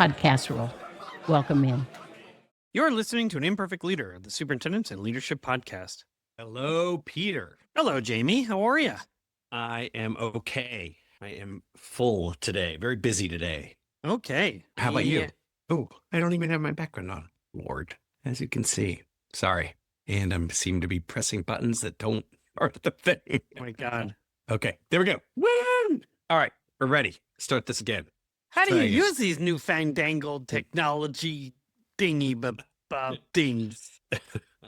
casserole. Welcome in. You're listening to An Imperfect Leader, the Superintendents and Leadership Podcast. Hello, Peter. Hello, Jamie. How are you? I am okay. I am full today, very busy today. Okay. How about you? Oh, I don't even have my background on, Lord, as you can see. Sorry. And I seem to be pressing buttons that don't start the thing. Oh, my God. Okay, there we go. Woo! All right, we're ready. Start this again. How do you Try again. use these new fandangled technology things? I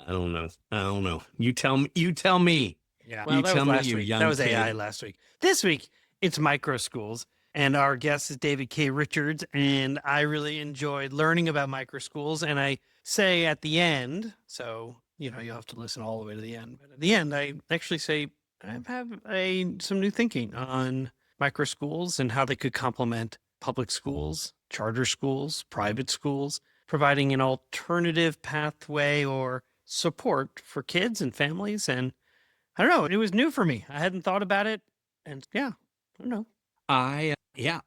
don't know. You tell me. Yeah. You that tell was me, last you week. young That was kid. AI last week. This week, it's microschools. And our guest is David K. Richards. And I really enjoyed learning about microschools. And I say at the end, so, you'll have to listen all the way to the end. But at the end, I actually say I have some new thinking on microschools and how they could complement public schools, charter schools, private schools, providing an alternative pathway or support for kids and families. And I don't know, it was new for me. I hadn't thought about it. And yeah, I don't know. I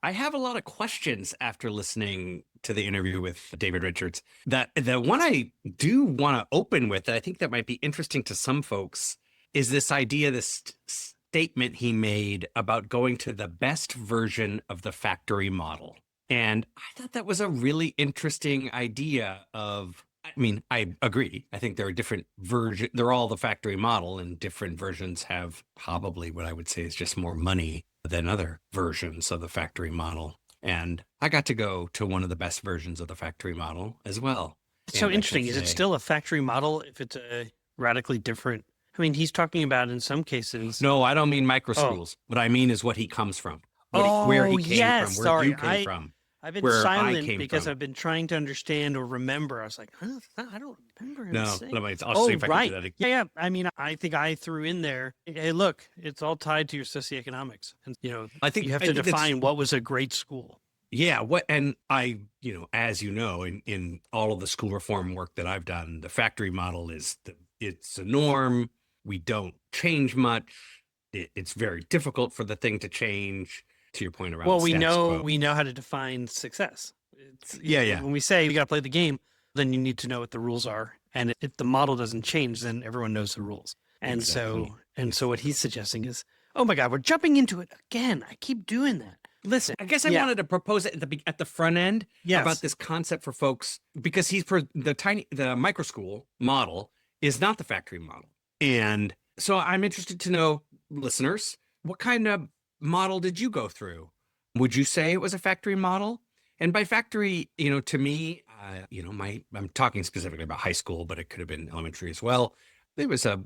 have a lot of questions after listening to the interview with David Richards. That the one I do want to open with, I think that might be interesting to some folks, is this idea, this statement he made about going to the best version of the factory model. And I thought that was a really interesting idea I agree. I think there are different versions. They're all the factory model, and different versions have probably what I would say is just more money than other versions of the factory model. And I got to go to one of the best versions of the factory model as well. It's so And I interesting. should Is it say- still a factory model if it's a radically different? I mean, he's talking about in some cases. No, I don't mean microschools. What I mean is what he comes from. Where he came yes, from, where sorry. you came from. I've been where I silent came because from. I've been trying to understand or remember. I was like, I don't remember him No, saying. I'll see if I right. can do that again. Yeah. I mean, I think I threw in there, hey, look, it's all tied to your socioeconomics. And, I think you have I to think that's- define what was a great school. Yeah, and I, as you know, in all of the school reform work that I've done, the factory model it's a norm. We don't change much. It's very difficult for the thing to change. To your point around, Well, status quo. we know how to define success. Yeah. When we say we got to play the game, then you need to know what the rules are. And if the model doesn't change, then everyone knows the rules. And Exactly. so what he's suggesting is, oh my God, we're jumping into it again. I keep doing that. Listen, I guess I wanted to propose it at the front end Yes. about this concept for folks, because the microschool model is not the factory model. And so I'm interested to know, listeners, what kind of model did you go through? Would you say it was a factory model? And by factory, to me, I'm talking specifically about high school, but it could have been elementary as well. There was I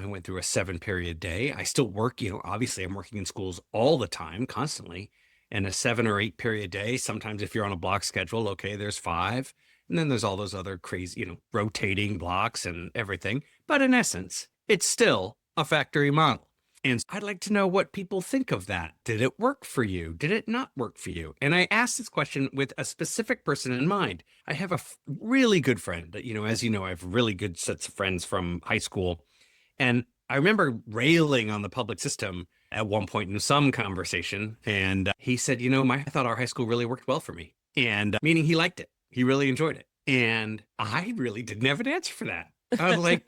went through a 7-period day. I still work, obviously I'm working in schools all the time, constantly, and a 7 or 8 period day. Sometimes if you're on a block schedule, okay, there's 5. And then there's all those other crazy, rotating blocks and everything. But in essence, it's still a factory model. And I'd like to know what people think of that. Did it work for you? Did it not work for you? And I asked this question with a specific person in mind. I have a really good friend that, as you know, I have really good sets of friends from high school. And I remember railing on the public system at one point in some conversation. And he said, I thought our high school really worked well for me. And meaning he liked it. He really enjoyed it. And I really didn't have an answer for that. I was like,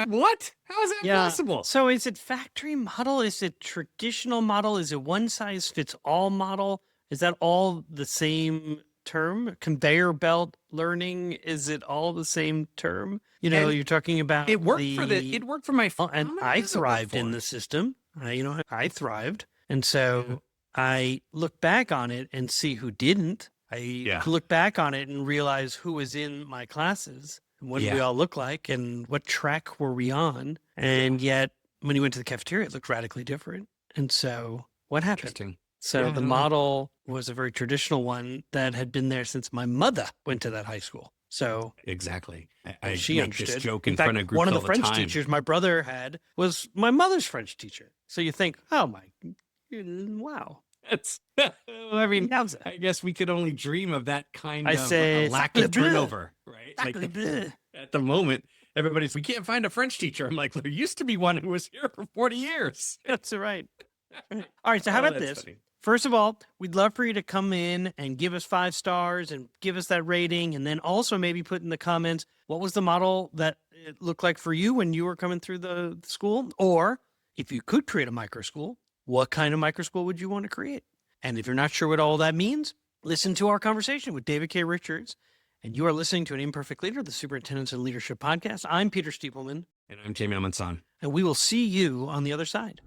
what? How is that possible? So is it factory model? Is it traditional model? Is it one size fits all model? Is that all the same term? Conveyor belt learning? Is it all the same term? You're talking about it worked for my and I thrived in the system. I thrived. And so I look back on it and see who didn't. I look back on it and realize who was in my classes. What did we all look like, and what track were we on? And yet, when you went to the cafeteria, it looked radically different. And so, what happened? So the model was a very traditional one that had been there since my mother went to that high school. So exactly, she make understood. this joke in fact, front of groups one of the all French time. teachers my brother had was my mother's French teacher. So you think, oh my, wow. That's, I mean, I guess we could only dream of that kind of lack of turnover, right? At the moment, everybody's, we can't find a French teacher. I'm like, there used to be one who was here for 40 years. That's right. All right. So how about this? Funny. First of all, we'd love for you to come in and give us 5 stars and give us that rating. And then also maybe put in the comments, what was the model that it looked like for you when you were coming through the school? Or if you could create a microschool, what kind of microschool would you want to create? And if you're not sure what all that means, listen to our conversation with David K. Richards. And you are listening to An Imperfect Leader, the Superintendents and Leadership Podcast. I'm Peter Stiepelman. And I'm Jamie Almanson. And we will see you on the other side.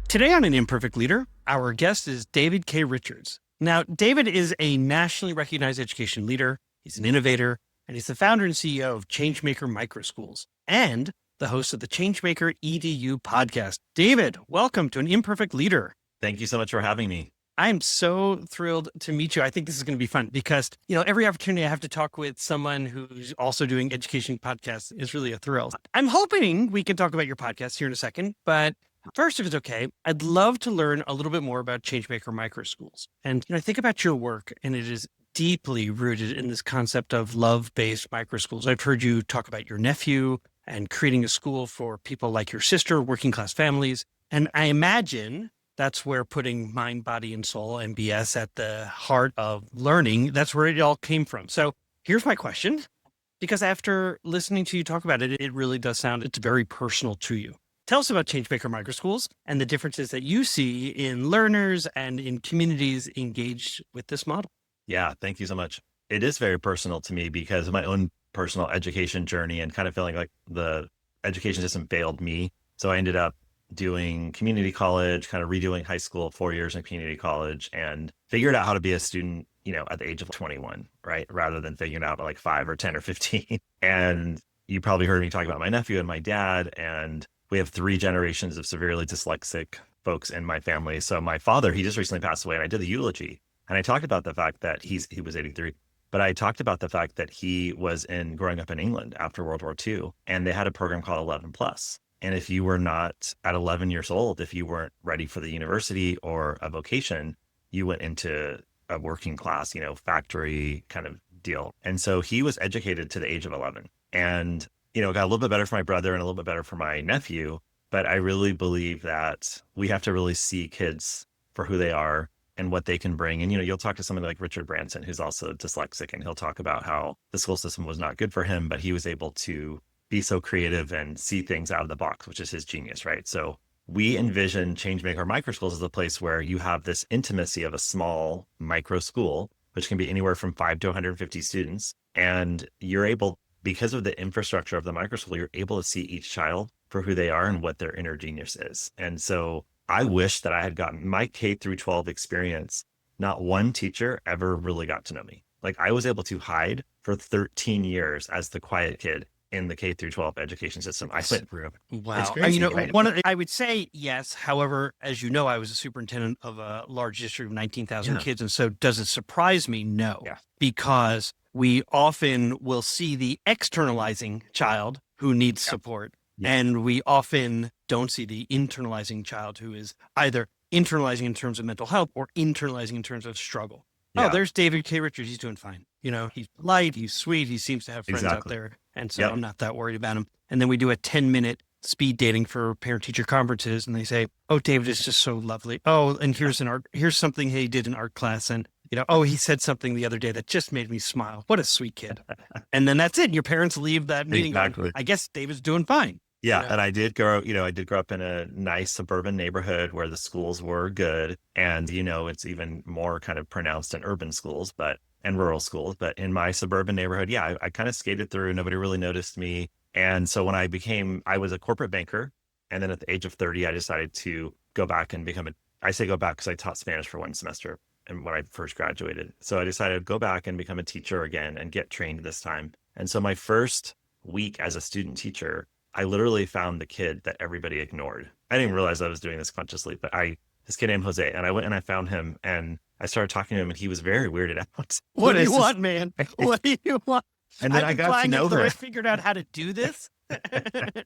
Today on An Imperfect Leader, our guest is David K. Richards. Now, David is a nationally recognized education leader. He's an innovator, and he's the founder and CEO of Changemaker MicroSchools and the host of the Changemaker EDU podcast. David, welcome to An Imperfect Leader. Thank you so much for having me. I'm so thrilled to meet you. I think this is going to be fun because, every opportunity I have to talk with someone who's also doing education podcasts is really a thrill. I'm hoping we can talk about your podcast here in a second, but first, if it's okay, I'd love to learn a little bit more about Changemaker MicroSchools. And I think about your work, and it is deeply rooted in this concept of love-based microschools. I've heard you talk about your nephew and creating a school for people like your sister, working class families. And I imagine that's where putting mind, body, and soul, MBS, at the heart of learning, that's where it all came from. So here's my question, because after listening to you talk about it, it really does sound, it's very personal to you. Tell us about Changemaker MicroSchools and the differences that you see in learners and in communities engaged with this model. Yeah, thank you so much. It is very personal to me because of my own personal education journey and kind of feeling like the education system failed me. So I ended up doing community college, kind of redoing high school, 4 years in community college, and figured out how to be a student, at the age of 21, right? Rather than figuring out at like 5 or 10 or 15. And you probably heard me talk about my nephew and my dad, and we have 3 generations of severely dyslexic folks in my family. So my father, he just recently passed away, and I did the eulogy. And I talked about the fact that he was 83, but I talked about the fact that he was growing up in England after World War II, and they had a program called 11 Plus. And if you were not at 11 years old, if you weren't ready for the university or a vocation, you went into a working class, factory kind of deal. And so he was educated to the age of 11, and got a little bit better for my brother and a little bit better for my nephew. But I really believe that we have to really see kids for who they are and what they can bring. And, you'll talk to somebody like Richard Branson, who's also dyslexic, and he'll talk about how the school system was not good for him, but he was able to be so creative and see things out of the box, which is his genius, right? So we envision Changemaker MicroSchools as a place where you have this intimacy of a small micro school, which can be anywhere from 5 to 150 students. And you're able, because of the infrastructure of the microschool, you're able to see each child for who they are and what their inner genius is. And so I wish that I had gotten my K through 12 experience. Not one teacher ever really got to know me. Like, I was able to hide for 13 years as the quiet kid in the K through 12 education system. I went through. Wow. It's crazy, right? I would say yes. However, as you know, I was a superintendent of a large district of 19,000 kids. And so does it surprise me? No, because we often will see the externalizing child who needs support. And we often don't see the internalizing child who is either internalizing in terms of mental health or internalizing in terms of struggle. Oh, there's David K. Richards. He's doing fine. He's polite, he's sweet, he seems to have friends out there. And so I'm not that worried about him. And then we do a 10-minute speed dating for parent-teacher conferences, and they say, oh, David is just so lovely. Oh, and here's something he did in art class. And, oh, he said something the other day that just made me smile. What a sweet kid. And then that's it. Your parents leave that meeting. Exactly. I guess David's doing fine. Yeah. And I did grow up in a nice suburban neighborhood where the schools were good. And, it's even more kind of pronounced in urban schools, and rural schools. But in my suburban neighborhood, I kind of skated through. Nobody really noticed me. And so when I was a corporate banker. And then at the age of 30, I decided to go back and I say go back because I taught Spanish for 1 semester and when I first graduated. So I decided to go back and become a teacher again and get trained this time. And so my first week as a student teacher, I literally found the kid that everybody ignored. I didn't realize I was doing this consciously, but this kid named Jose, and I went and I found him and I started talking to him, and he was very weirded out. What do you want, man? What do you want? And then I got to know him. I figured out how to do this. And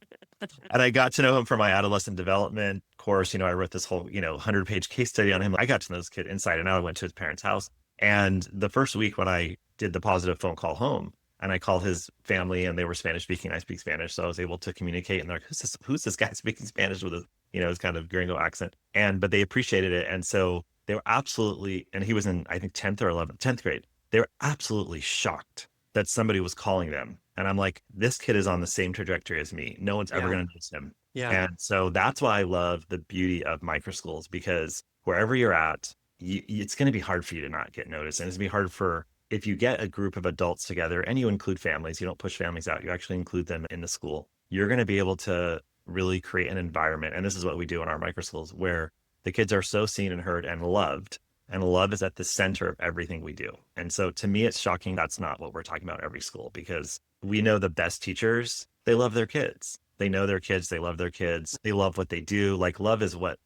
I got to know him for my adolescent development course. I wrote this whole, 100-page case study on him. I got to know this kid inside and out. I went to his parents' house. And the first week when I did the positive phone call home, and I called his family, and they were Spanish speaking. I speak Spanish, so I was able to communicate. And they're like, who's this guy speaking Spanish with his kind of gringo accent. But they appreciated it. And so they were absolutely, and he was in, I think, 10th or 10th grade. They were absolutely shocked that somebody was calling them. And I'm like, this kid is on the same trajectory as me. No one's ever going to notice him. Yeah. And so that's why I love the beauty of microschools, because wherever you're at, it's going to be hard for you to not get noticed. And it's going to be hard for, if you get a group of adults together and you include families, you don't push families out, you actually include them in the school, you're going to be able to really create an environment. And this is what we do in our microschools, where the kids are so seen and heard and loved. And love is at the center of everything we do. And so to me, it's shocking that's not what we're talking about every school, because we know the best teachers, they love their kids. They know their kids. They love their kids. They love what they do. Like, love is what,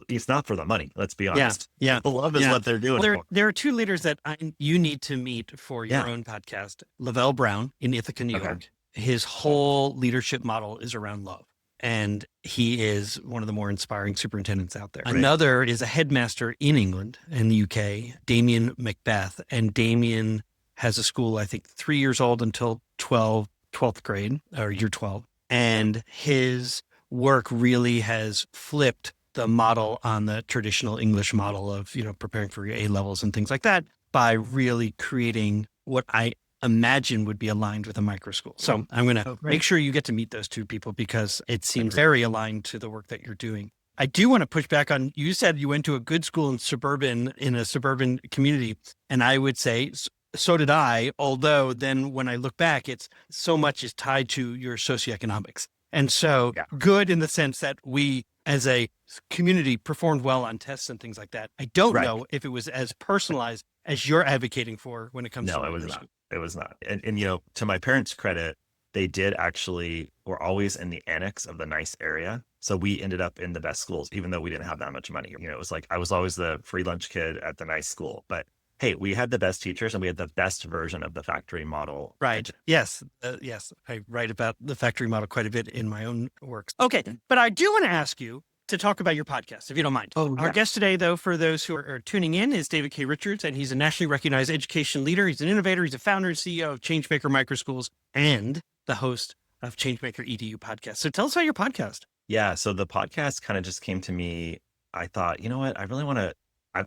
it's not for the money. Let's be honest. Yeah. The love is what they're doing. Well, there are two leaders that you need to meet for your own podcast. Lavelle Brown in Ithaca, New York. His whole leadership model is around love. And he is one of the more inspiring superintendents out there. Right. Another is a headmaster in England, in the UK, Damien Macbeth. And Damien has a school, I think, 3 years old until 12th grade, or year 12. And his work really has flipped the model on the traditional English model of, preparing for your A levels and things like that by really creating what I imagine would be aligned with a microschool. So I'm going to make sure you get to meet those two people, because it seems very aligned to the work that you're doing. I do want to push back on, you said you went to a good school in a suburban community. And I would say, so did I, although then when I look back, it's so much is tied to your socioeconomics. And so good in the sense that we as a community performed well on tests and things like that. I don't know if it was as personalized as you're advocating for when it comes to microschool. It was not. And to my parents' credit, they were always in the annex of the nice area. So we ended up in the best schools, even though we didn't have that much money. It was like, I was always the free lunch kid at the nice school. But hey, we had the best teachers and we had the best version of the factory model. Right. Yes. I write about the factory model quite a bit in my own works. Okay. But I do want to ask you to talk about your podcast, if you don't mind. Our guest today, though, for those who are tuning in, is David K. Richards, and he's a nationally recognized education leader. He's an innovator. He's a founder and CEO of Changemaker MicroSchools and the host of Changemaker EDU podcast. So tell us about your podcast. Yeah. So the podcast kind of just came to me. I thought, you know what? I've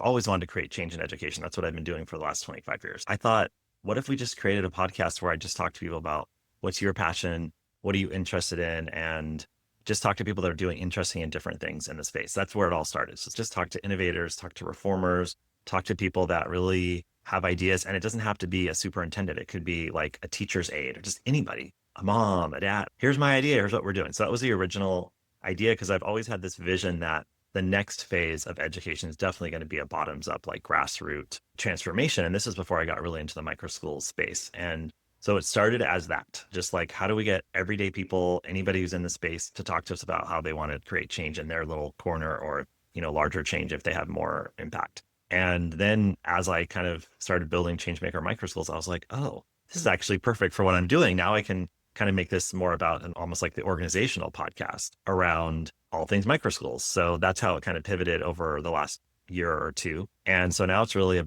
always wanted to create change in education. That's what I've been doing for the last 25 years. I thought, what if we just created a podcast where I just talk to people about what's your passion? What are you interested in? And just talk to people that are doing interesting and different things in the space. That's where it all started. So just talk to innovators, talk to reformers, talk to people that really have ideas. And it doesn't have to be a superintendent. It could be like a teacher's aide or just anybody, a mom, a dad. Here's my idea. Here's what we're doing. So that was the original idea, because I've always had this vision that the next phase of education is definitely going to be a bottoms up, like grassroots transformation. And this is before I got really into the microschool space. And so it started as that, just like, how do we get everyday people, anybody who's in the space, to talk to us about how they want to create change in their little corner, or, larger change if they have more impact. And then as I kind of started building Changemaker MicroSchools, I was like, oh, this is actually perfect for what I'm doing. Now I can kind of make this more about almost like the organizational podcast around all things microschools. So that's how it kind of pivoted over the last year or two. And so now it's really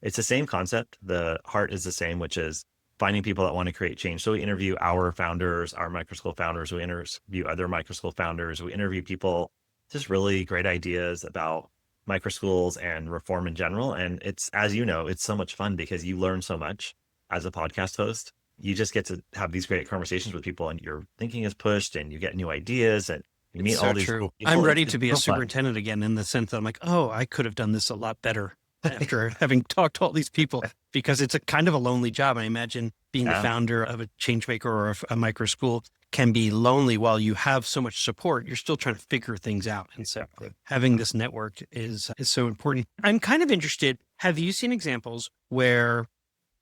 it's the same concept. The heart is the same, which is finding people that want to create change. So we interview our founders, our microschool founders. We interview other microschool founders. We interview people, just really great ideas about microschools and reform in general. And it's, as you know, it's so much fun because you learn so much as a podcast host. You just get to have these great conversations with people, and your thinking is pushed, and you get new ideas, and you meet all these cool people. I'm ready to be a superintendent again, in the sense that I'm like, oh, I could have done this a lot better after having talked to all these people, because it's a kind of a lonely job. I imagine being the founder of a Changemaker or a microschool can be lonely. While you have so much support, you're still trying to figure things out. And so having this network is so important. I'm kind of interested. Have you seen examples where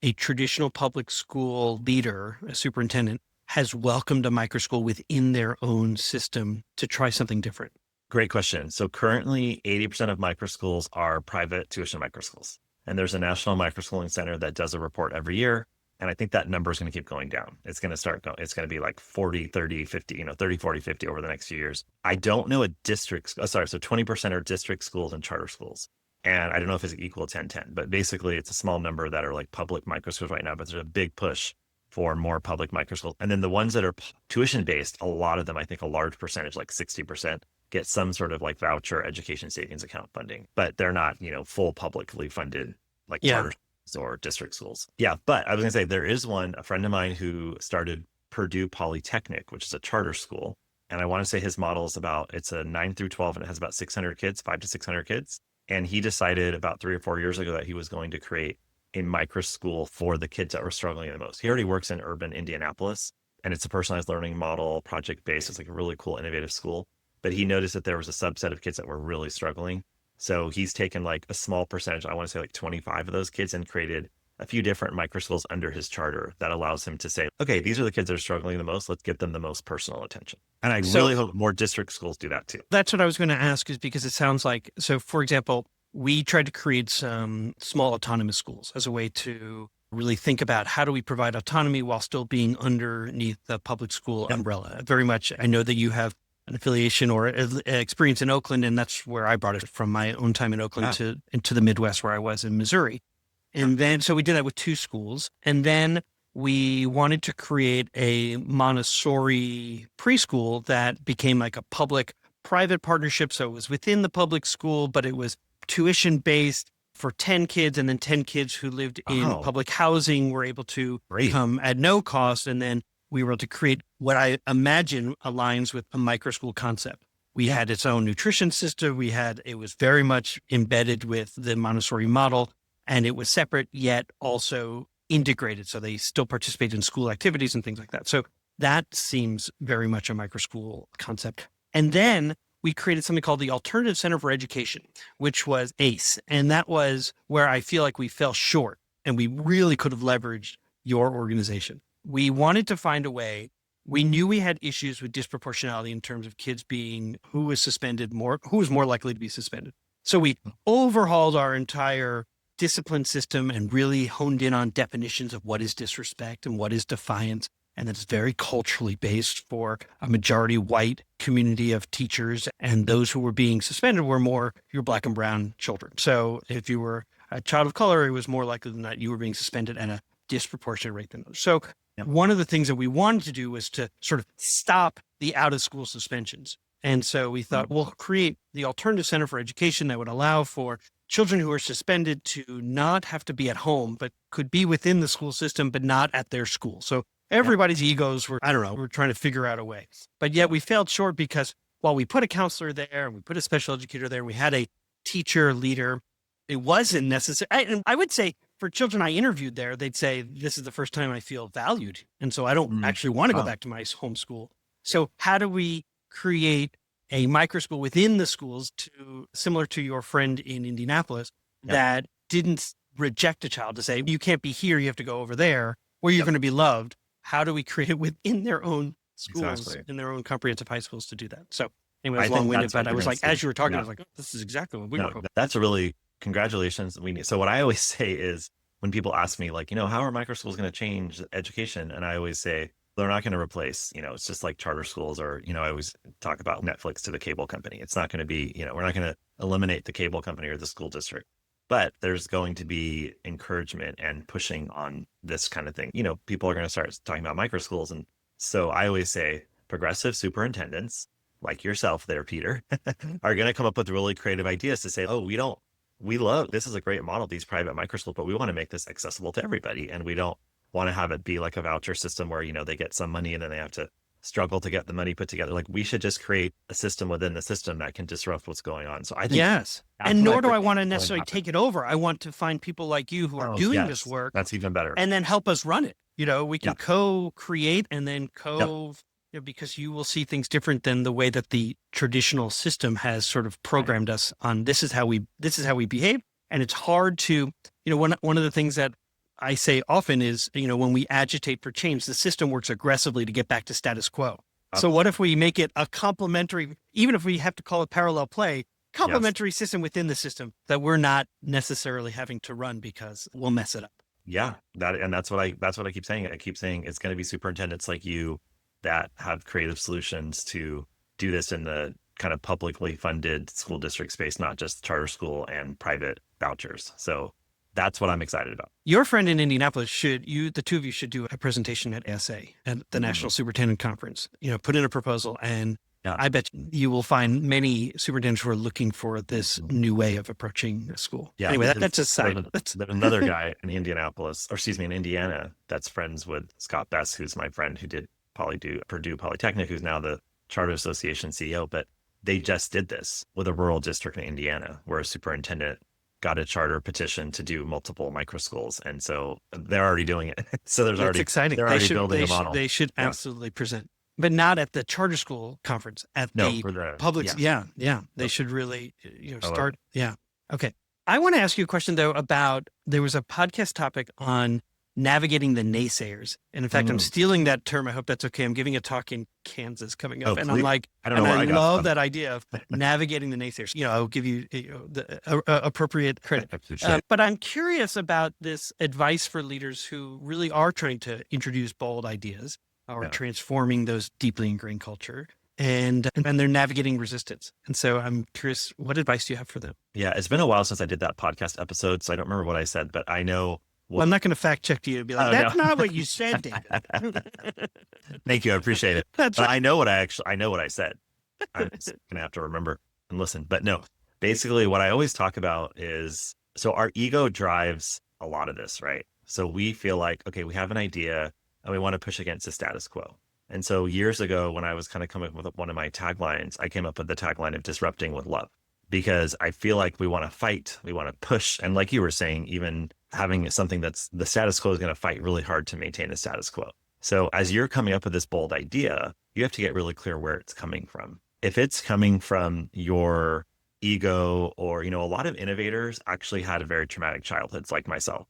a traditional public school leader, a superintendent, has welcomed a microschool within their own system to try something different? Great question. So currently 80% of microschools are private tuition microschools. And there's a National Microschooling Center that does a report every year. And I think that number is going to keep going down. It's going to start going, it's going to be like 40, 30, 50, 30, 40, 50 over the next few years. I don't know a district, so 20% are district schools and charter schools. And I don't know if it's equal to 10-10, but basically it's a small number that are like public microschools right now, but there's a big push for more public microschools. And then the ones that are tuition based, a lot of them, I think a large percentage, like 60%, get some sort of like voucher education savings account funding, but they're not, full publicly funded like Yeah. charter schools or district schools. Yeah. But I was gonna say there is a friend of mine who started Purdue Polytechnic, which is a charter school. And I want to say his model is it's a 9 through 12, and it has about 600 kids, 500 to 600 kids. And he decided about 3 or 4 years ago that he was going to create a micro school for the kids that were struggling the most. He already works in urban Indianapolis, and it's a personalized learning model, project-based. It's like a really cool, innovative school. But he noticed that there was a subset of kids that were really struggling. So he's taken like a small percentage, I want to say like 25 of those kids, and created a few different micro schools under his charter that allows him to say, okay, these are the kids that are struggling the most. Let's give them the most personal attention. And I really hope more district schools do that too. That's what I was going to ask, is because it sounds like, so for example, we tried to create some small autonomous schools as a way to really think about how do we provide autonomy while still being underneath the public school umbrella. Very much, I know that you have an affiliation or experience in Oakland, and that's where I brought it from my own time in Oakland to the Midwest where I was in Missouri. And then, so we did that with 2 schools. And then we wanted to create a Montessori preschool that became like a public-private partnership. So it was within the public school, but it was tuition-based for 10 kids. And then 10 kids who lived in public housing were able to come at no cost. And then we were able to create what I imagine aligns with a microschool concept. We had its own nutrition system. It was very much embedded with the Montessori model. And it was separate, yet also integrated. So they still participate in school activities and things like that. So that seems very much a microschool concept. And then we created something called the Alternative Center for Education, which was ACE. And that was where I feel like we fell short, and we really could have leveraged your organization. We wanted to find a way. We knew we had issues with disproportionality in terms of kids being who was more likely to be suspended. So we overhauled our entire discipline system and really honed in on definitions of what is disrespect and what is defiance. And that's very culturally based for a majority white community of teachers. And those who were being suspended were more your Black and brown children. So if you were a child of color, it was more likely than not you were being suspended at a disproportionate rate than others. So one of the things that we wanted to do was to sort of stop the out of school suspensions. And so we thought we'll create the Alternative Center for Education that would allow for children who are suspended to not have to be at home, but could be within the school system, but not at their school. So everybody's egos were, we're trying to figure out a way. But yet we failed short because while we put a counselor there and we put a special educator there, and we had a teacher leader, it wasn't necessary. And I would say for children I interviewed there, they'd say, this is the first time I feel valued. And so I don't actually want to go back to my home school. So how do we create a microschool within the schools similar to your friend in Indianapolis that didn't reject a child to say, you can't be here, you have to go over there where you're going to be loved. How do we create it within their own schools, in their own comprehensive high schools to do that? So anyway, I was long-winded, but I was like, as you were talking, I was like, this is exactly what we were hoping. That's a really, congratulations. So what I always say is when people ask me like, how are microschools going to change education? And I always say, they're not going to replace, it's just like charter schools or, I always talk about Netflix to the cable company. It's not going to be, we're not going to eliminate the cable company or the school district, but there's going to be encouragement and pushing on this kind of thing. People are going to start talking about microschools. And so I always say progressive superintendents like yourself there, Peter, are going to come up with really creative ideas to say, this is a great model, these private microschools, but we want to make this accessible to everybody. And we don't want to have it be like a voucher system where, they get some money and then they have to struggle to get the money put together. Like we should just create a system within the system that can disrupt what's going on. So I think and nor do I want to necessarily take it over. I want to find people like you who are doing this work. That's even better. And then help us run it. We can co-create and then because you will see things different than the way that the traditional system has sort of programmed us on this is how we behave. And it's hard to, one of the things that I say often is, when we agitate for change, the system works aggressively to get back to status quo. So what if we make it a complementary, even if we have to call it parallel play, complementary system within the system that we're not necessarily having to run because we'll mess it up. Yeah, that's what I keep saying. I keep saying it's going to be superintendents like you that have creative solutions to do this in the kind of publicly funded school district space, not just charter school and private vouchers. So that's what I'm excited about. Your friend in Indianapolis the two of you should do a presentation at SA, at the National Superintendent Conference, put in a proposal and Yeah. I bet you will find many superintendents who are looking for this new way of approaching a school. Yeah. Anyway, and that's a side. there's another guy in Indianapolis, or excuse me, in Indiana, that's friends with Scott Bess, who's my friend who did Purdue Polytechnic, who's now the Charter Association CEO. But they just did this with a rural district in Indiana where a superintendent got a charter petition to do multiple microschools. And so they're already doing it. So there's That's already, exciting. they're already building a model. They should Yeah. absolutely present, but not at the charter school conference, at No, the for the public. yes. Yeah. They Yep. should really, I love start. Yeah. Okay. I want to ask you a question though about, there was a podcast topic on navigating the naysayers. And in fact, I'm stealing that term. I hope that's okay. I'm giving a talk in Kansas coming up. Oh, and I'm please. like, I don't know and where I I got love from. that idea of navigating the naysayers. I'll give you the appropriate credit. I appreciate it. But I'm curious about this advice for leaders who really are trying to introduce bold ideas or Yeah. transforming those deeply ingrained culture, and they're navigating resistance. And so I'm curious, what advice do you have for them? Yeah, it's been a while since I did that podcast episode, so I don't remember what I said, but I know. Well, I'm not going to fact check you and be like, Oh, that's no. not what you said, David. Thank you, I appreciate it. That's But right. I know what I said. I'm just gonna have to remember and listen. But no, basically, what I always talk about is, so our ego drives a lot of this, right? So we feel like, okay, we have an idea and we want to push against the status quo. And so years ago, when I was kind of coming up with one of my taglines, I came up with the tagline of disrupting with love, because I feel like we want to fight, we want to push. And like you were saying, even having something that's the status quo is going to fight really hard to maintain the status quo. So as you're coming up with this bold idea, you have to get really clear where it's coming from. If it's coming from your ego, or, a lot of innovators actually had a very traumatic childhoods like myself,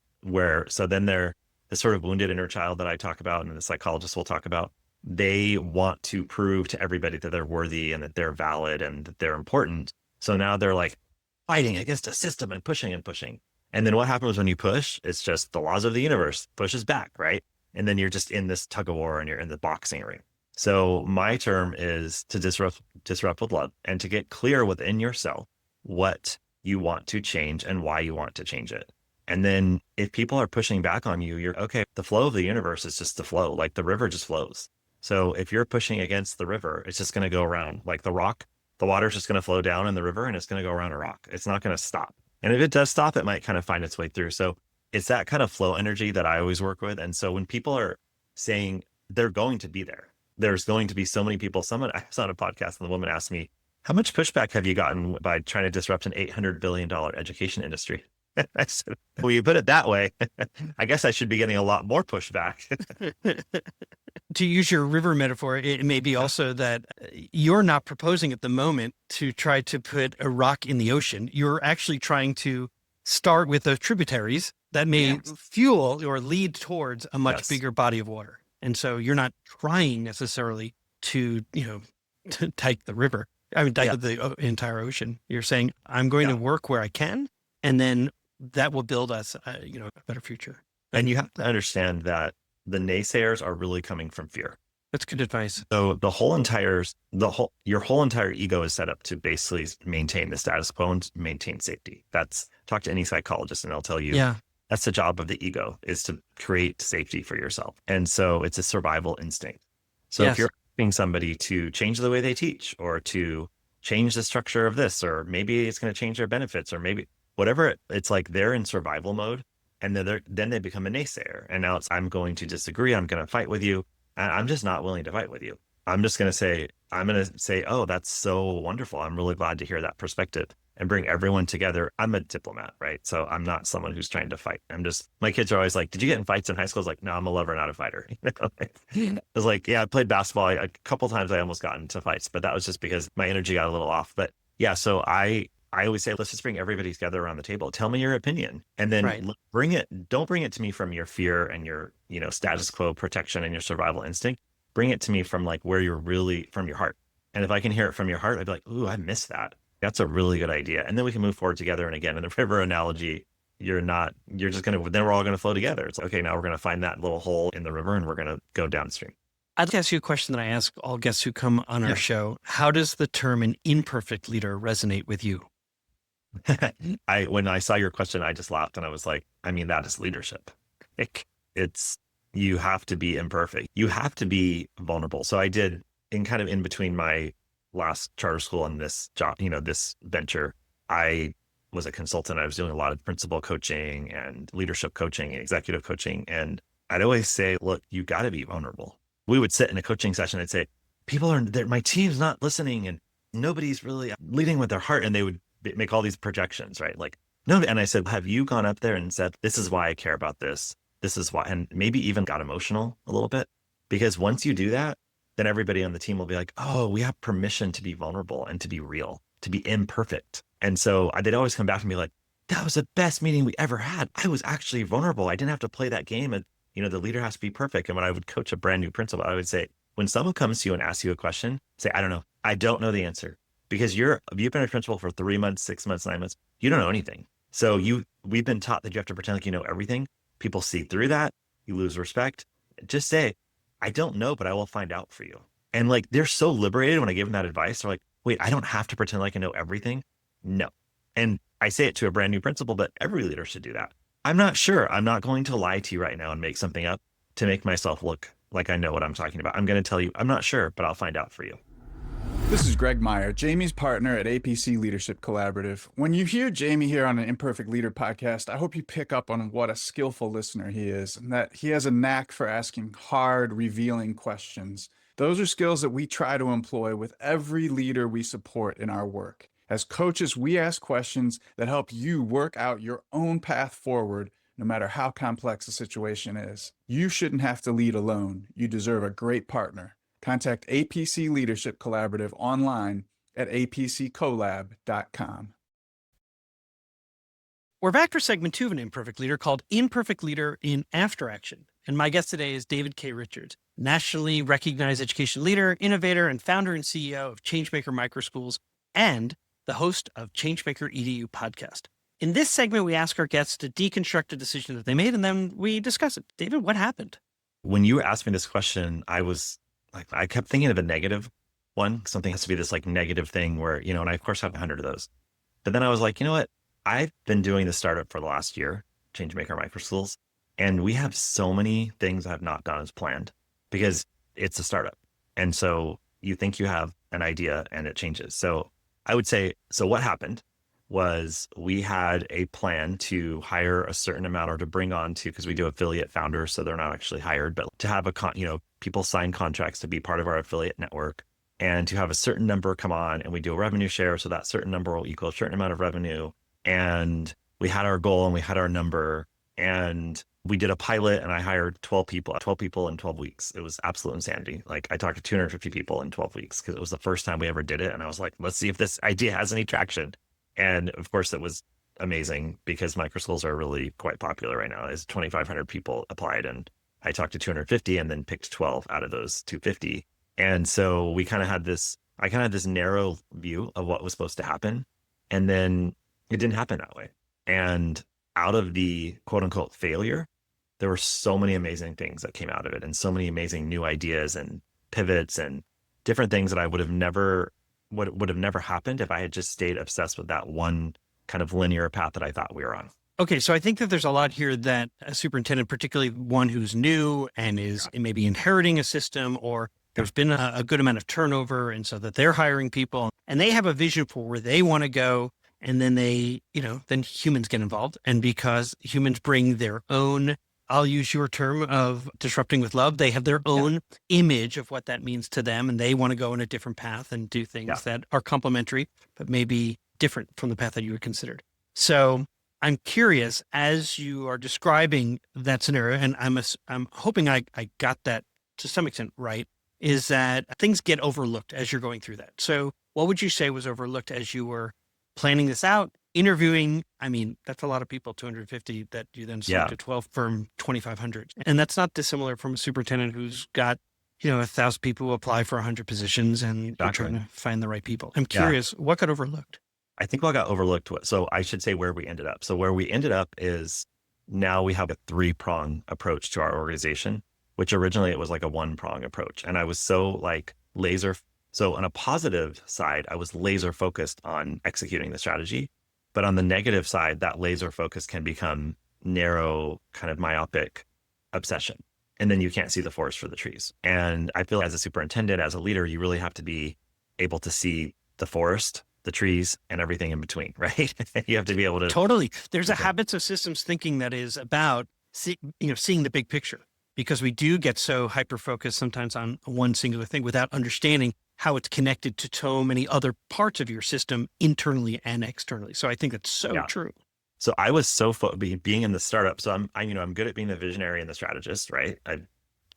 so then they're the sort of wounded inner child that I talk about and the psychologists will talk about. They want to prove to everybody that they're worthy and that they're valid and that they're important. So now they're like fighting against a system and pushing and pushing. And then what happens when you push? It's just the laws of the universe pushes back, right? And then you're just in this tug of war and you're in the boxing ring. So my term is to disrupt with love, and to get clear within yourself what you want to change and why you want to change it. And then if people are pushing back on you, you're okay. The flow of the universe is just the flow, like the river just flows. So if you're pushing against the river, it's just going to go around like the rock. The water's just going to flow down in the river and it's going to go around a rock. It's not going to stop. And if it does stop, it might kind of find its way through. So it's that kind of flow energy that I always work with. And so when people are saying they're going to be there's going to be so many people. I was on a podcast and the woman asked me, how much pushback have you gotten by trying to disrupt an $800 billion education industry? I said, well, you put it that way, I guess I should be getting a lot more pushback. To use your river metaphor, it may be also that you're not proposing at the moment to try to put a rock in the ocean. You're actually trying to start with those tributaries that may fuel or lead towards a much bigger body of water. And so you're not trying necessarily to, to take the river. Take the entire ocean. You're saying, I'm going to work where I can, and then that will build us, a better future. And you have to understand that the naysayers are really coming from fear. That's good advice. So your whole entire ego is set up to basically maintain the status quo and maintain safety. Talk to any psychologist and they'll tell you, that's the job of the ego, is to create safety for yourself. And so it's a survival instinct. So if you're asking somebody to change the way they teach, or to change the structure of this, or maybe it's going to change their benefits, or maybe whatever, it's like they're in survival mode. And then they become a naysayer. And now I'm going to disagree. I'm going to fight with you. And I'm just not willing to fight with you. I'm going to say, oh, that's so wonderful. I'm really glad to hear that perspective, and bring everyone together. I'm a diplomat, right? So I'm not someone who's trying to fight. My kids are always like, did you get in fights in high school? I was like, no, I'm a lover, not a fighter. I was like, yeah, I played basketball. A couple times I almost got into fights, but that was just because my energy got a little off. But yeah, so I always say, let's just bring everybody together around the table. Tell me your opinion, and then don't bring it to me from your fear and your, status quo protection and your survival instinct. Bring it to me from like where you're really from your heart. And if I can hear it from your heart, I'd be like, ooh, I missed that. That's a really good idea. And then we can move forward together. And again, in the river analogy, then we're all going to flow together. It's like, okay, now we're going to find that little hole in the river and we're going to go downstream. I'd like to ask you a question that I ask all guests who come on our show. How does the term an imperfect leader resonate with you? When I saw your question, I just laughed and I was like, that is leadership. You have to be imperfect. You have to be vulnerable. So I did in between my last charter school and this job, this venture, I was a consultant. I was doing a lot of principal coaching and leadership coaching and executive coaching. And I'd always say, look, you got to be vulnerable. We would sit in a coaching session. I'd say, people are there. My team's not listening and nobody's really leading with their heart. And they would make all these projections, right? Like, no. And I said, have you gone up there and said, this is why I care about this. This is why, and maybe even got emotional a little bit, because once you do that, then everybody on the team will be like, oh, we have permission to be vulnerable and to be real, to be imperfect. And so they'd always come back and be like, that was the best meeting we ever had. I was actually vulnerable. I didn't have to play that game. And, the leader has to be perfect. And when I would coach a brand new principal, I would say, when someone comes to you and asks you a question, say, I don't know. I don't know the answer, because you've been a principal for 3 months, 6 months, 9 months. You don't know anything. So we've been taught that you have to pretend like you know everything. People see through that. You lose respect. Just say, I don't know, but I will find out for you. And like, they're so liberated when I give them that advice. They're like, wait, I don't have to pretend like I know everything. No. And I say it to a brand new principal, but every leader should do that. I'm not sure. I'm not going to lie to you right now and make something up to make myself look like I know what I'm talking about. I'm going to tell you, I'm not sure, but I'll find out for you. This is Greg Meyer, Jamie's partner at APC Leadership Collaborative. When you hear Jamie here on an Imperfect Leader podcast, I hope you pick up on what a skillful listener he is, and that he has a knack for asking hard, revealing questions. Those are skills that we try to employ with every leader we support in our work. As coaches, we ask questions that help you work out your own path forward, no matter how complex the situation is. You shouldn't have to lead alone. You deserve a great partner. Contact APC Leadership Collaborative online at apccollab.com. We're back for segment 2 of an Imperfect Leader called Imperfect Leader in After Action. And my guest today is David K. Richards, nationally recognized education leader, innovator, and founder and CEO of Changemaker MicroSchools, and the host of Changemaker EDU podcast. In this segment, we ask our guests to deconstruct a decision that they made, and then we discuss it. David, what happened? When you asked me this question, I kept thinking of a negative one. Something has to be this like negative thing where, and I of course have 100 of those. But then I was like, you know what? I've been doing this startup for the last year, Changemaker MicroSchools, and we have so many things that have not gone as planned because it's a startup. And so you think you have an idea and it changes. So I would say, so what happened was we had a plan to hire a certain amount or to bring on to, because we do affiliate founders, so they're not actually hired, but to have people sign contracts to be part of our affiliate network and to have a certain number come on, and we do a revenue share. So that certain number will equal a certain amount of revenue. And we had our goal and we had our number, and we did a pilot, and I hired 12 people in 12 weeks. It was absolute insanity. Like, I talked to 250 people in 12 weeks because it was the first time we ever did it. And I was like, let's see if this idea has any traction. And of course, it was amazing because microschools are really quite popular right now. As 2,500 people applied, and I talked to 250 and then picked 12 out of those 250. And so I kind of had this narrow view of what was supposed to happen. And then it didn't happen that way. And out of the quote unquote failure, there were so many amazing things that came out of it, and so many amazing new ideas and pivots and different things that I would have never happened if I had just stayed obsessed with that one kind of linear path that I thought we were on. Okay, so I think that there's a lot here that a superintendent, particularly one who's new and is maybe inheriting a system, or there's been a good amount of turnover, and so that they're hiring people and they have a vision for where they want to go. And then then humans get involved. And because humans bring their own, I'll use your term of disrupting with love, they have their own image of what that means to them. And they want to go in a different path and do things that are complementary, but maybe different from the path that you had considered. So I'm curious, as you are describing that scenario, and I'm hoping I got that to some extent right, is that things get overlooked as you're going through that. So what would you say was overlooked as you were planning this out, interviewing? I mean, that's a lot of people, 250 that you then select to 12 from 2,500. And that's not dissimilar from a superintendent who's got, 1,000 people who apply for 100 positions and you're trying to find the right people. I'm curious, what got overlooked? I think what got overlooked, so I should say where we ended up. So where we ended up is now we have a 3-prong approach to our organization, which originally it was like a 1-prong approach. And I was so So on a positive side, I was laser focused on executing the strategy. But on the negative side, that laser focus can become narrow, kind of myopic obsession. And then you can't see the forest for the trees. And I feel as a superintendent, as a leader, you really have to be able to see the forest, the trees, and everything in between, right? You have to be able to Totally. There's a Okay. habits of systems thinking that is about seeing the big picture, because we do get so hyper focused sometimes on one singular thing without understanding how it's connected to so many other parts of your system internally and externally. So I think that's so Yeah. true. So I was so being in the startup. So I'm good at being the visionary and the strategist, right? I've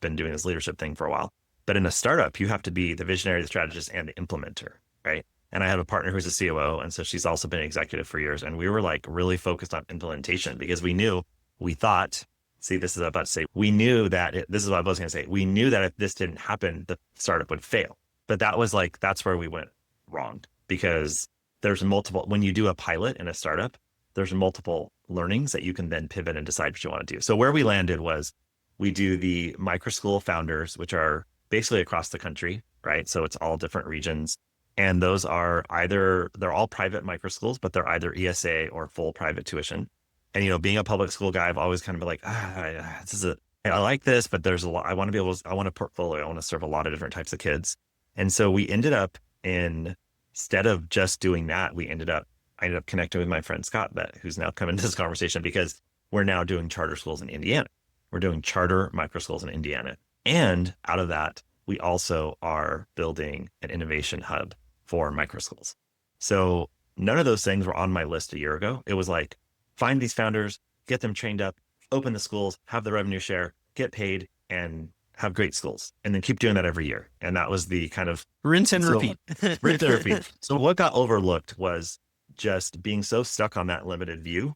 been doing this leadership thing for a while, but in a startup, you have to be the visionary, the strategist, and the implementer, right? And I have a partner who's a COO. And so she's also been an executive for years. And we were like really focused on implementation because we knew, we thought, see, this is what I'm about to say. We knew that this is what I was going to say. We knew that if this didn't happen, the startup would fail. But that's where we went wrong, because there's multiple, when you do a pilot in a startup, there's multiple learnings that you can then pivot and decide what you want to do. So where we landed was we do the microschool founders, which are basically across the country, right? So it's all different regions. And those are they're all private microschools, but they're either ESA or full private tuition. And, being a public school guy, I've always kind of been like, I like this, but there's a lot, I want a portfolio. I want to serve a lot of different types of kids. And so we ended up instead of just doing that, I ended up connecting with my friend Scott, who's now come into this conversation, because we're now doing charter schools in Indiana. We're doing charter microschools in Indiana. And out of that, we also are building an innovation hub for microschools. So none of those things were on my list a year ago. It was like, find these founders, get them trained up, open the schools, have the revenue share, get paid, and have great schools, and then keep doing that every year. And that was the kind of Rinse and repeat. rinse and repeat. So what got overlooked was just being so stuck on that limited view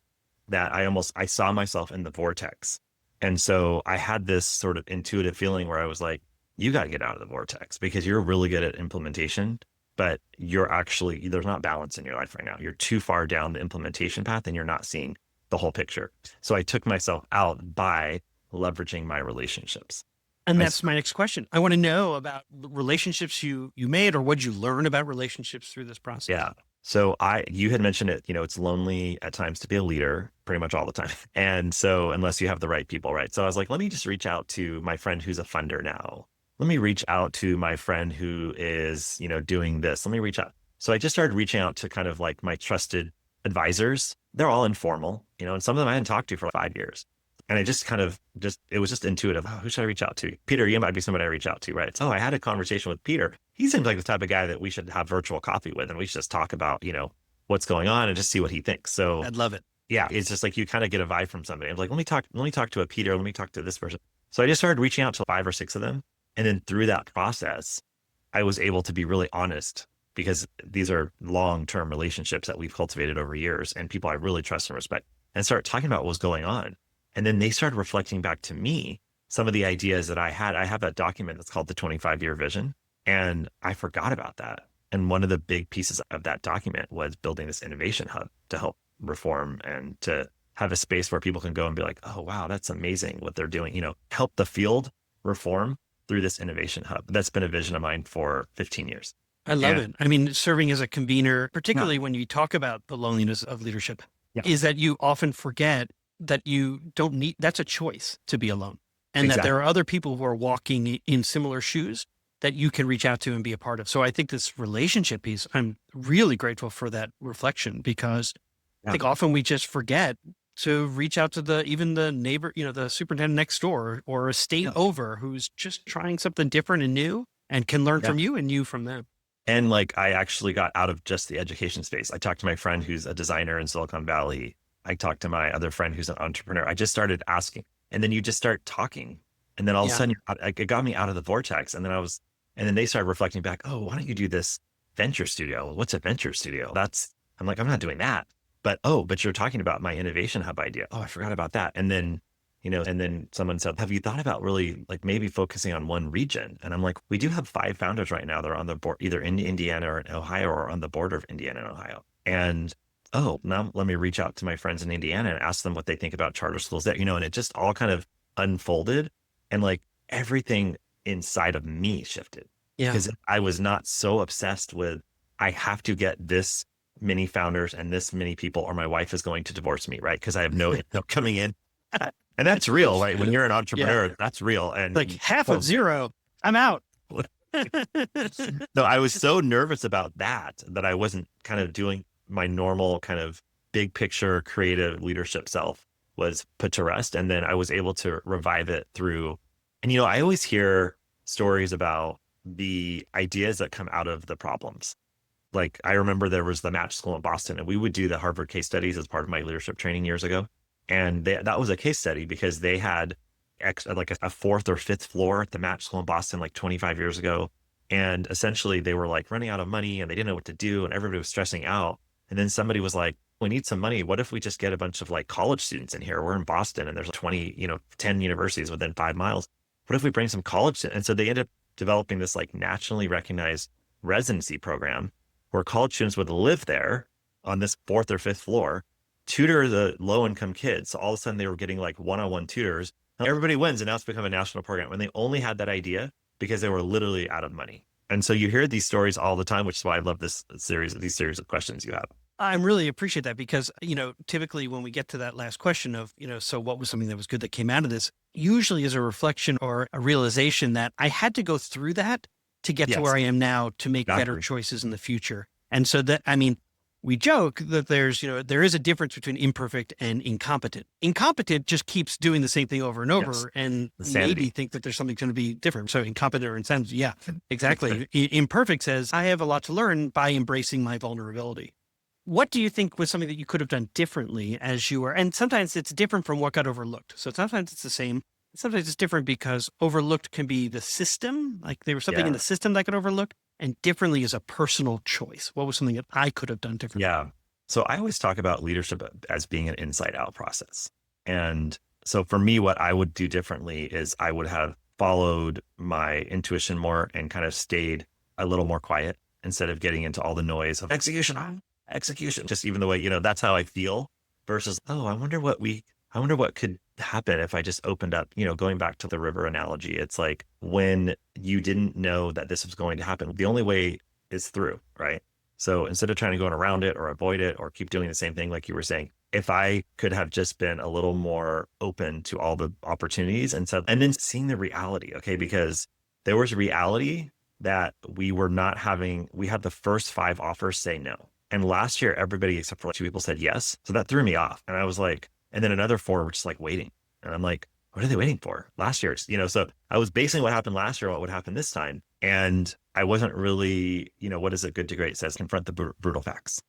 that I saw myself in the vortex. And so I had this sort of intuitive feeling where I was like, you got to get out of the vortex, because you're really good at implementation, but there's not balance in your life right now. You're too far down the implementation path and you're not seeing the whole picture. So I took myself out by leveraging my relationships. And that's my next question. I want to know about the relationships you made, or what you learn about relationships through this process. Yeah. So you had mentioned it, it's lonely at times to be a leader, pretty much all the time. And so unless you have the right people, right? So I was like, let me just reach out to my friend who's a funder now. Let me reach out to my friend who is, doing this. Let me reach out. So I just started reaching out to kind of like my trusted advisors. They're all informal, and some of them I hadn't talked to for like 5 years. And I just it was just intuitive. Oh, who should I reach out to? Peter, you might be somebody I reach out to, right? So I had a conversation with Peter. He seems like the type of guy that we should have virtual coffee with, and we should just talk about, what's going on and just see what he thinks. So I'd love it. Yeah, it's just like you kind of get a vibe from somebody. I'm like, let me talk to a Peter. Let me talk to this person. So I just started reaching out to 5 or 6 of them. And then through that process, I was able to be really honest, because these are long-term relationships that we've cultivated over years, and people I really trust and respect, and start talking about what was going on. And then they started reflecting back to me some of the ideas that I had. I have a document that's called the 25-year vision, and I forgot about that. And one of the big pieces of that document was building this innovation hub to help reform and to have a space where people can go and be like, oh, wow, that's amazing what they're doing, help the field reform through this innovation hub. That's been a vision of mine for 15 years. I love it. I mean, serving as a convener, particularly when you talk about the loneliness of leadership, is that you often forget that you don't need, that's a choice to be alone. And that there are other people who are walking in similar shoes that you can reach out to and be a part of. So I think this relationship piece, I'm really grateful for that reflection, because I think often we just forget to reach out to even the neighbor, the superintendent next door or a state over, who's just trying something different and new and can learn from you and you from them. And like, I actually got out of just the education space. I talked to my friend who's a designer in Silicon Valley. I talked to my other friend who's an entrepreneur. I just started asking, and then you just start talking. And then all of a sudden it got me out of the vortex. And then they started reflecting back, oh, why don't you do this venture studio? What's a venture studio? I'm like, I'm not doing that. But you're talking about my innovation hub idea. Oh, I forgot about that. And then, and then someone said, have you thought about really like maybe focusing on one region? And I'm like, we do have 5 founders right now that are on the board, either in Indiana or in Ohio, or on the border of Indiana and Ohio. And now let me reach out to my friends in Indiana and ask them what they think about charter schools there, and it just all kind of unfolded, and like everything inside of me shifted. Yeah. Because I was not so obsessed with, I have to get this many founders and this many people, or my wife is going to divorce me, right? Because I have no income coming in. And that's real, right? When you're an entrepreneur, that's real. And like half of zero, I'm out. No, I was so nervous about that I wasn't kind of doing my normal kind of big picture creative leadership self was put to rest. And then I was able to revive it through, and I always hear stories about the ideas that come out of the problems. Like I remember there was the match school in Boston, and we would do the Harvard case studies as part of my leadership training years ago. And that was a case study because they had like a fourth or fifth floor at the match school in Boston, like 25 years ago. And essentially they were like running out of money and they didn't know what to do. And everybody was stressing out. And then somebody was like, we need some money. What if we just get a bunch of like college students in here? We're in Boston and there's 10 universities within 5 miles. What if we bring some college students? And so they ended up developing this like nationally recognized residency program where college students would live there on this fourth or fifth floor, tutor the low income kids. So all of a sudden they were getting like one-on-one tutors. Everybody wins, and now it's become a national program. And they only had that idea because they were literally out of money. And so you hear these stories all the time, which is why I love these series of questions you have. I really appreciate that because, typically when we get to that last question of, so what was something that was good that came out of this, usually is a reflection or a realization that I had to go through that to get to where I am now to make better choices in the future. And so we joke that there is a difference between imperfect and incompetent. Incompetent just keeps doing the same thing over and over and maybe think that there's something going to be different. So incompetent or insanity. Yeah, exactly. Imperfect says, I have a lot to learn by embracing my vulnerability. What do you think was something that you could have done differently as you were? And sometimes it's different from what got overlooked. So sometimes it's the same. Sometimes it's different because overlooked can be the system. Like there was something in the system that got overlooked, and differently is a personal choice. What was something that I could have done differently? Yeah. So I always talk about leadership as being an inside out process. And so for me, what I would do differently is I would have followed my intuition more and kind of stayed a little more quiet instead of getting into all the noise of execution, just even the way, that's how I feel versus, I wonder what could happen if I just opened up, going back to the river analogy. It's like when you didn't know that this was going to happen, the only way is through, right? So instead of trying to go around it or avoid it or keep doing the same thing, like you were saying, if I could have just been a little more open to all the opportunities and then seeing the reality, okay? Because there was reality that we had the first 5 offers say no. And last year, everybody except for like 2 people said yes. So that threw me off. And I was like, and then another 4 were just like waiting. And I'm like, what are they waiting for? Last year's, so I was basing what happened last year on what would happen this time. And I wasn't really, what is it? Good to Great says, confront the brutal facts.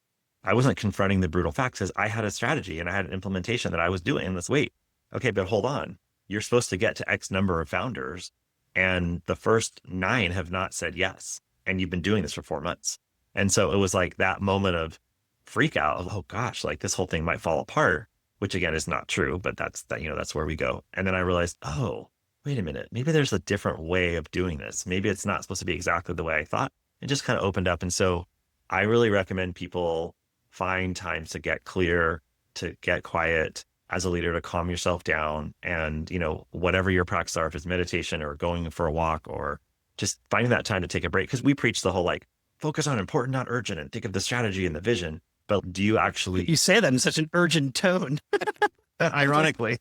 I wasn't confronting the brutal facts because I had a strategy and I had an implementation that I was doing. And let's wait. Okay, but hold on. You're supposed to get to X number of founders. And the first 9 have not said yes. And you've been doing this for 4 months. And so it was like that moment of freak out of, oh gosh, like this whole thing might fall apart. Which again is not true, but that's where we go. And then I realized, oh, wait a minute, maybe there's a different way of doing this. Maybe it's not supposed to be exactly the way I thought. It just kind of opened up. And so I really recommend people find times to get clear, to get quiet as a leader, to calm yourself down. And, whatever your practices are, if it's meditation or going for a walk or just finding that time to take a break. Because we preach the whole like focus on important, not urgent, and think of the strategy and the vision. But do you actually... You say that in such an urgent tone. Ironically.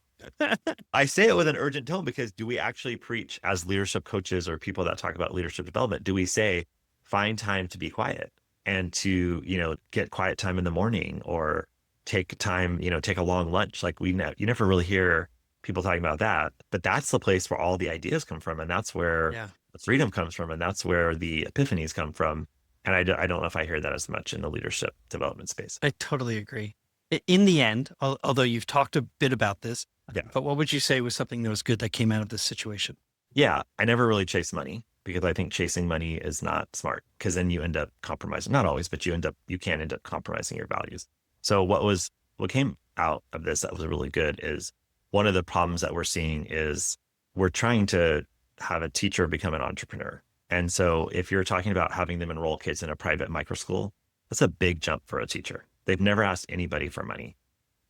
I say it with an urgent tone because do we actually preach as leadership coaches or people that talk about leadership development? Do we say, find time to be quiet and to, get quiet time in the morning or take time, take a long lunch? Like you never really hear people talking about that. But that's the place where all the ideas come from. And that's where the freedom comes from. And that's where the epiphanies come from. And I don't know if I hear that as much in the leadership development space. I totally agree. In the end, although you've talked a bit about this, but what would you say was something that was good that came out of this situation? Yeah, I never really chased money because I think chasing money is not smart because then you end up compromising. Not always, but you can end up compromising your values. So what came out of this that was really good is one of the problems that we're seeing is we're trying to have a teacher become an entrepreneur. And so if you're talking about having them enroll kids in a private microschool, that's a big jump for a teacher. They've never asked anybody for money.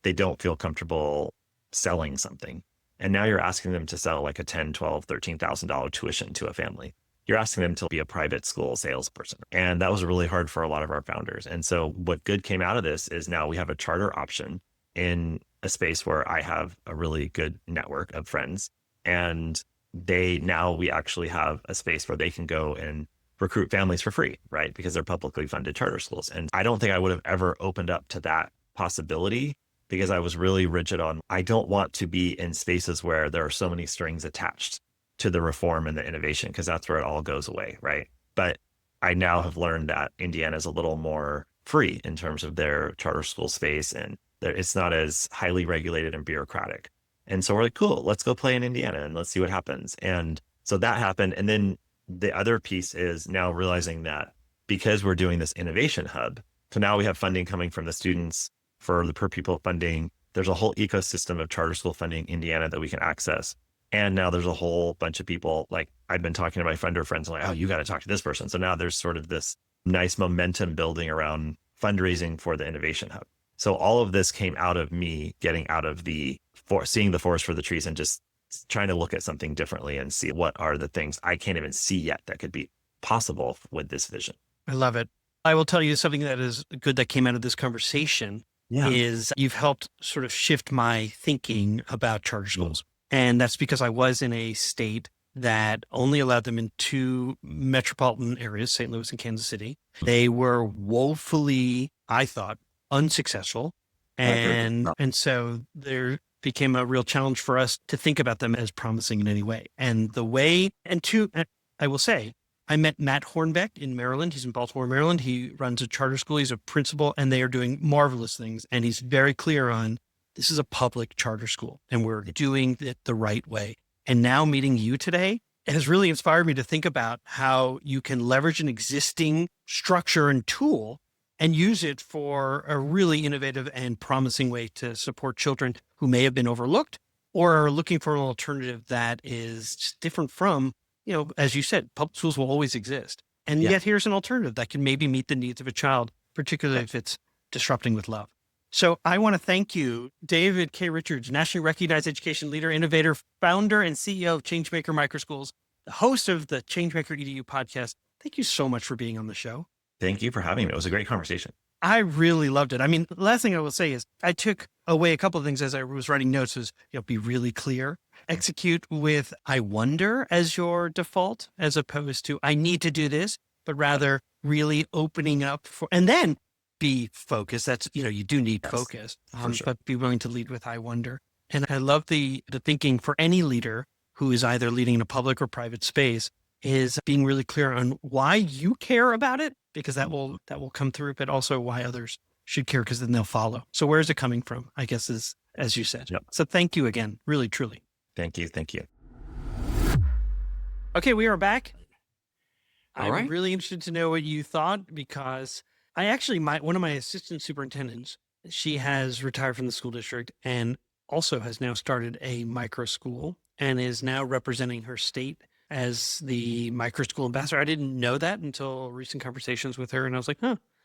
They don't feel comfortable selling something. And now you're asking them to sell like a $10,000, $12,000, $13,000 tuition to a family. You're asking them to be a private school salesperson. And that was really hard for a lot of our founders. And so what good came out of this is now we have a charter option in a space where I have a really good network of friends. And we actually have a space where they can go and recruit families for free, right? Because they're publicly funded charter schools. And I don't think I would have ever opened up to that possibility because I was really rigid on, I don't want to be in spaces where there are so many strings attached to the reform and the innovation, because that's where it all goes away, right? But I now have learned that Indiana is a little more free in terms of their charter school space, and it's not as highly regulated and bureaucratic. And so we're like, cool, let's go play in Indiana and let's see what happens. And so that happened. And then the other piece is now realizing that because we're doing this innovation hub, so now we have funding coming from the students for the per pupil funding. There's a whole ecosystem of charter school funding in Indiana that we can access. And now there's a whole bunch of people, like I've been talking to my funder friends, like, oh, you got to talk to this person. So now there's sort of this nice momentum building around fundraising for the innovation hub. So all of this came out of me getting out of seeing the forest for the trees and just trying to look at something differently and see what are the things I can't even see yet that could be possible with this vision. I love it. I will tell you something that is good that came out of this conversation is you've helped sort of shift my thinking about charter schools. And that's because I was in a state that only allowed them in 2 metropolitan areas, St. Louis and Kansas City. They were woefully, I thought, unsuccessful. And so there became a real challenge for us to think about them as promising in any way. And I will say, I met Matt Hornbeck in Maryland. He's in Baltimore, Maryland. He runs a charter school. He's a principal, and they are doing marvelous things. And he's very clear on, this is a public charter school and we're doing it the right way. And now meeting you today has really inspired me to think about how you can leverage an existing structure and tool and use it for a really innovative and promising way to support children who may have been overlooked or are looking for an alternative that is just different from, as you said, public schools will always exist. And yet here's an alternative that can maybe meet the needs of a child, particularly if it's disrupting with love. So I want to thank you, David K. Richards, nationally recognized education leader, innovator, founder, and CEO of Changemaker MicroSchools, the host of the Changemaker EDU podcast. Thank you so much for being on the show. Thank you for having me. It was a great conversation. I really loved it. I mean, the last thing I will say is I took away a couple of things as I was writing notes was, be really clear, execute with I wonder as your default, as opposed to I need to do this, but rather really opening up for, and then be focused. That's, you do need focus, sure. But be willing to lead with I wonder. And I love the thinking for any leader who is either leading in a public or private space is being really clear on why you care about it, because that will come through, but also why others should care, because then they'll follow. So where's it coming from, I guess, is as you said. Yep. So thank you again, really, truly. Thank you. Thank you. Okay, we are back. All right. I'm really interested to know what you thought, because I actually, one of my assistant superintendents, she has retired from the school district and also has now started a micro school and is now representing her state as the micro school ambassador. I didn't know that until recent conversations with her. And I was like,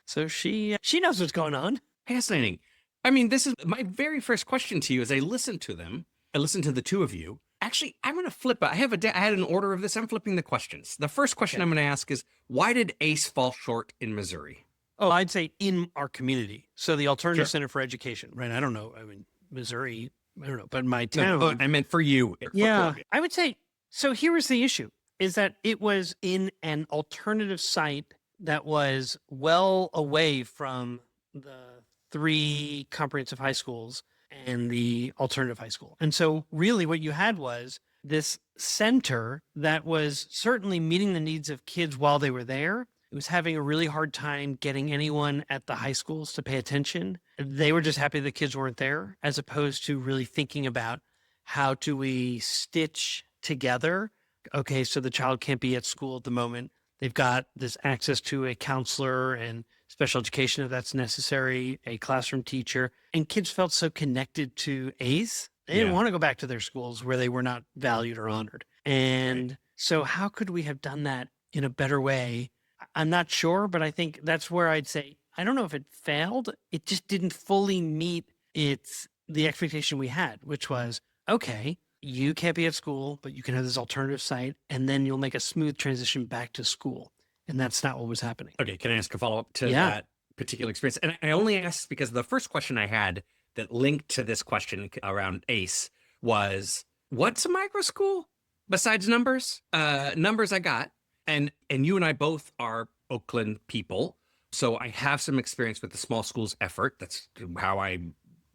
so she knows what's going on. Fascinating. I mean, this is my very first question to you as I listened to them. I listened to the two of you. Actually, I'm going to flip it. I had an order of this. I'm flipping the questions. The first question I'm going to ask is, why did ACE fall short in Missouri? Oh, I'd say in our community. So the Alternative Center for Education, right? I don't know. I mean, Missouri, I don't know, but my town. No, I meant for you. Yeah, I would say, so here was the issue, is that it was in an alternative site that was well away from the 3 comprehensive high schools and the alternative high school. And so really what you had was this center that was certainly meeting the needs of kids while they were there. It was having a really hard time getting anyone at the high schools to pay attention. They were just happy the kids weren't there, as opposed to really thinking about how do we stitch together. Okay, so the child can't be at school at the moment. They've got this access to a counselor and special education if that's necessary, a classroom teacher, and kids felt so connected to ACE. They didn't want to go back to their schools where they were not valued or honored. And so how could we have done that in a better way? I'm not sure, but I think that's where I'd say, I don't know if it failed. It just didn't fully meet the expectation we had, which was, okay, you can't be at school, but you can have this alternative site, and then you'll make a smooth transition back to school. And that's not what was happening. Okay, can I ask a follow-up to that particular experience? And I only asked because the first question I had that linked to this question around ACE was, what's a micro school? besides numbers, numbers I got, and you and I both are Oakland people, so I have some experience with the small schools effort. That's how I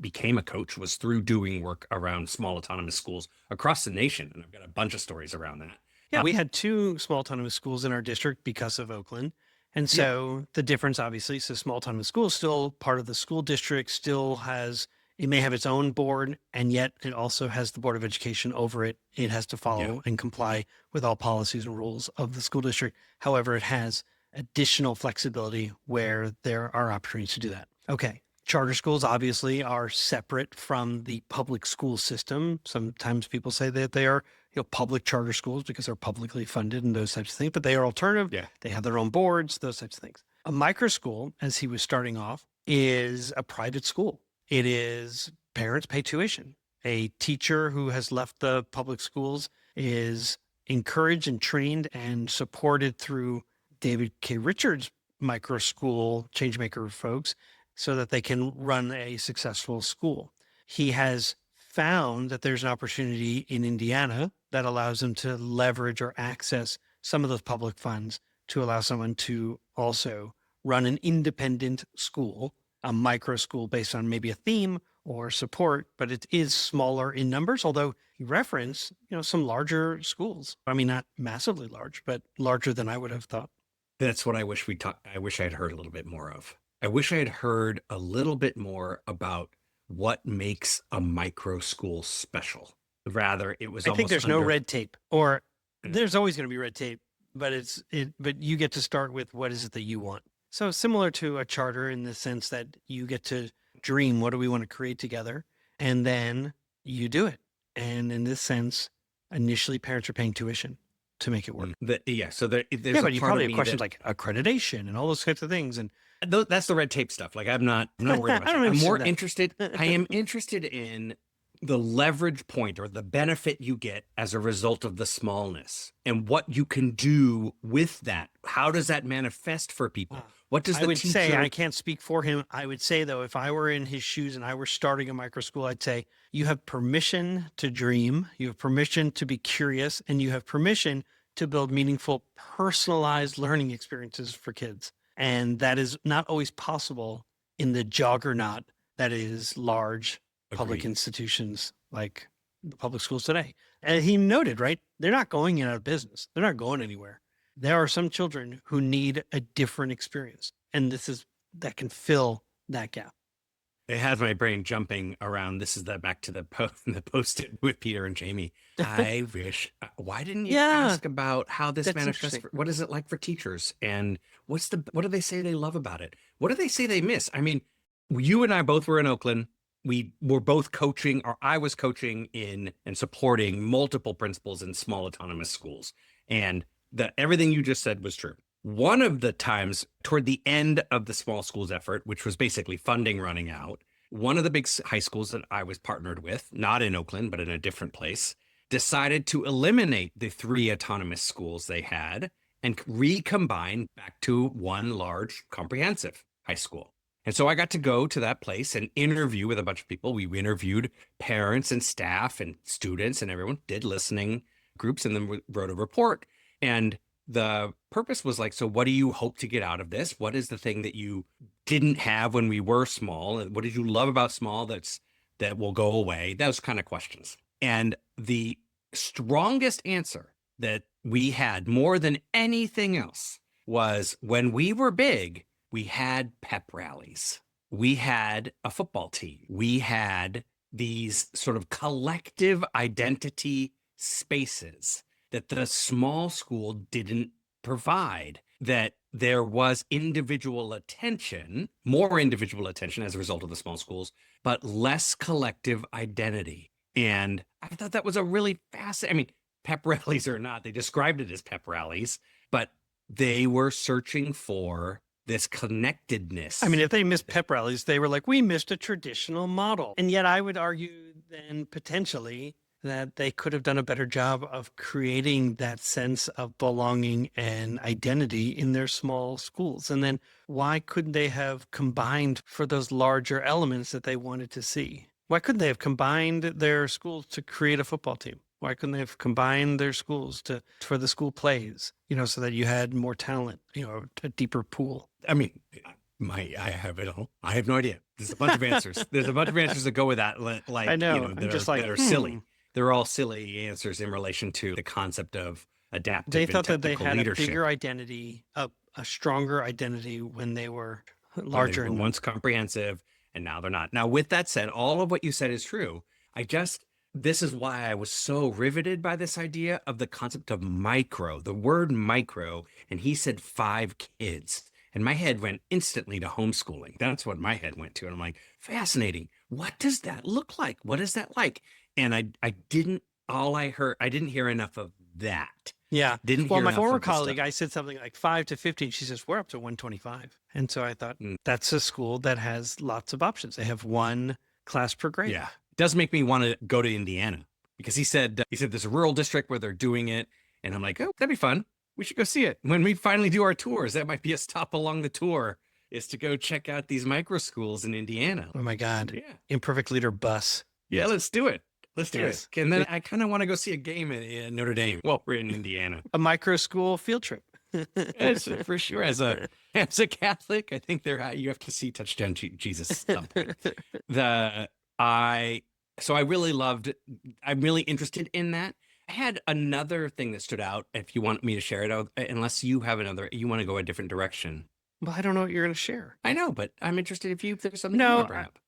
became a coach, was through doing work around small autonomous schools across the nation, and I've got a bunch of stories around that. Yeah, we had 2 small autonomous schools in our district because of Oakland. And so the difference, obviously, so small autonomous school is still part of the school district, still has, it may have its own board, and yet it also has the Board of Education over it. It has to follow and comply with all policies and rules of the school district. However, it has additional flexibility where there are opportunities to do that. Okay. Charter schools obviously are separate from the public school system. Sometimes people say that they are, public charter schools because they're publicly funded and those types of things, but they are alternative. Yeah. They have their own boards, those types of things. A microschool, as he was starting off, is a private school. It is parents pay tuition. A teacher who has left the public schools is encouraged and trained and supported through David K. Richards' microschool Changemaker folks so that they can run a successful school. He has found that there's an opportunity in Indiana that allows them to leverage or access some of those public funds to allow someone to also run an independent school, a micro school based on maybe a theme or support, but it is smaller in numbers, although he referenced, some larger schools. I mean, not massively large, but larger than I would have thought. That's what I wish I wish I'd heard a little bit more of. I wish I had heard a little bit more about what makes a micro school special. Rather, it was I think there's no red tape, or Yeah. there's always going to be red tape, but but you get to start with what is it that you want. So similar to a charter in the sense that you get to dream, what do we want to create together? And then you do it. And in this sense, initially parents are paying tuition to make it work. So there's But you probably have questions like like accreditation and all those types of things. And that's the red tape stuff. Like I'm not worried about I don't that. I'm more understand that. interested. I am interested in the leverage point or the benefit you get as a result of the smallness and what you can do with that. How does that manifest for people? What does I the would teacher... say, I can't speak for him. I would say, though, if I were in his shoes and I were starting a micro school, I'd say you have permission to dream, you have permission to be curious, and you have permission to build meaningful, personalized learning experiences for kids. And that is not always possible in the juggernaut that is large public Agreed. institutions like the public schools today. And he noted, right, they're not going out of business. They're not going anywhere. There are some children who need a different experience. And that can fill that gap. It has my brain jumping around. This is back to the post-it with Peter and Jamie. I wish. Why didn't you ask about how this That's manifests? interesting. What is it like for teachers? And what do they say they love about it? What do they say they miss? I mean, you and I both were in Oakland. We were both coaching, or I was coaching in and supporting multiple principals in small autonomous schools. And everything you just said was true. One of the times toward the end of the small schools effort, which was basically funding running out, one of the big high schools that I was partnered with, not in Oakland, but in a different place, decided to eliminate the 3 autonomous schools they had and recombine back to one large comprehensive high school. And so I got to go to that place and interview with a bunch of people. We interviewed parents and staff and students, and everyone did listening groups, and then we wrote a report. And the purpose was like, so what do you hope to get out of this? What is the thing that you didn't have when we were small? And what did you love about small that will go away? Those kind of questions. And the strongest answer that we had more than anything else was, when we were big, we had pep rallies. We had a football team. We had these sort of collective identity spaces that the small school didn't provide, that there was individual attention, more individual attention as a result of the small schools, but less collective identity. And I thought that was a really fascinating, I mean, pep rallies or not, they described it as pep rallies, but they were searching for this connectedness. I mean, if they missed pep rallies, they were like, we missed a traditional model. And yet I would argue then potentially that they could have done a better job of creating that sense of belonging and identity in their small schools. And then why couldn't they have combined for those larger elements that they wanted to see? Why couldn't they have combined their schools to create a football team? Why couldn't they have combined their schools for the school plays, so that you had more talent, a deeper pool? I mean, I have it all. I have no idea. There's a bunch of answers. There's a bunch of answers that go with that. Like, I know. I'm that just are, like, that are silly. They're all silly answers in relation to the concept of adaptive They and thought that they technical had leadership. a bigger identity, a stronger identity when they were larger. They were once comprehensive, and now they're not. Now, with that said, all of what you said is true. This is why I was so riveted by this idea of the concept of micro, the word micro, and he said 5 kids. And my head went instantly to homeschooling. That's what my head went to. And I'm like, fascinating. What does that look like? What is that like? And I didn't hear enough of that. Yeah. Didn't Well, hear my enough former of the colleague, stuff. I said something like 5 to 15. She says, we're up to 125. And so I thought, that's a school that has lots of options. They have 1 class per grade. Yeah. It does make me want to go to Indiana, because he said there's a rural district where they're doing it. And I'm like, oh, that'd be fun. We should go see it. When we finally do our tours, that might be a stop along the tour, is to go check out these micro schools in Indiana. Oh my God. Yeah. Imperfect Leader bus. Yeah, let's do it. Let's do Yes. it. And then I kind of want to go see a game in Notre Dame. Well, we're in Indiana. A micro school field trip. Yes, for sure. As a Catholic, I think you have to see Touchdown Jesus at some point. I'm really interested in that. I had another thing that stood out. If you want me to share it out, unless you have you want to go a different direction. Well, I don't know what you're going to share. I know, but I'm interested if there's something you No, want to bring up.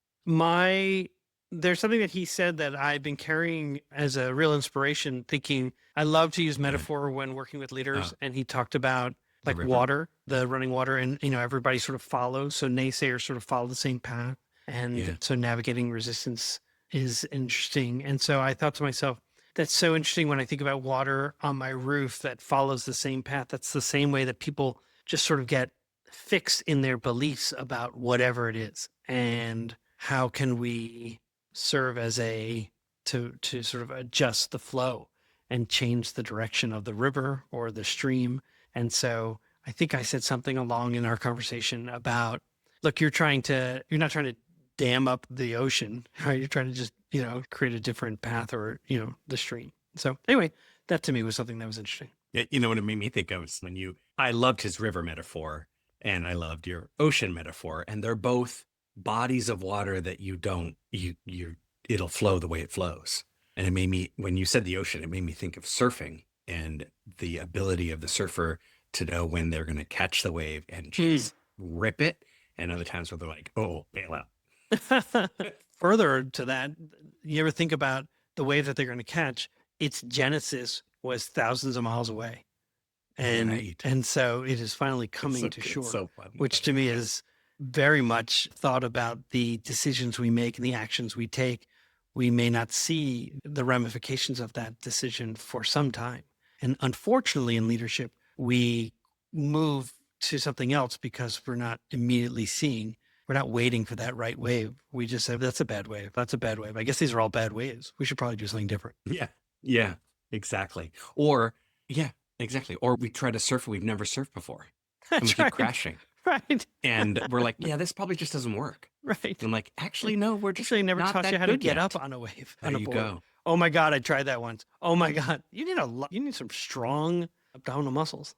There's something that he said that I've been carrying as a real inspiration, thinking I love to use metaphor when working with leaders. And he talked about like river. water, the running water, and everybody sort of follows. So naysayers sort of follow the same path. And so navigating resistance is interesting. And so I thought to myself, that's so interesting when I think about water on my roof that follows the same path. That's the same way that people just sort of get fixed in their beliefs about whatever it is. And how can we serve as to sort of adjust the flow and change the direction of the river or the stream. And so I think I said something along in our conversation about, look, you're not trying to dam up the ocean, right? You're trying to just, create a different path or, the stream. So anyway, that to me was something that was interesting. Yeah, you know what it made me think of is I loved his river metaphor and I loved your ocean metaphor, and they're both bodies of water that it'll flow the way it flows. And it made me, when you said the ocean, it made me think of surfing and the ability of the surfer to know when they're going to catch the wave and just rip it. And other times where they're like, oh, bail out. Further to that, you ever think about the wave that they're going to catch? Its genesis was thousands of miles away. And so it is finally coming to shore, so fun. which to me is very much thought about the decisions we make and the actions we take. We may not see the ramifications of that decision for some time. And unfortunately, in leadership, we move to something else because we're not immediately we're not waiting for that right wave. We just say, that's a bad wave. That's a bad wave. I guess these are all bad waves. We should probably do something different. Yeah, exactly. Or we try to surf, we've never surfed before. And we That's keep right. crashing. Right. And we're like, yeah, this probably just doesn't work. Right. And I'm like, actually, no, we're just Actually, never not taught that you how to good get yet. up on a wave. There on a you board. go. Oh my God, I tried that once. Oh my God, you need some strong abdominal muscles.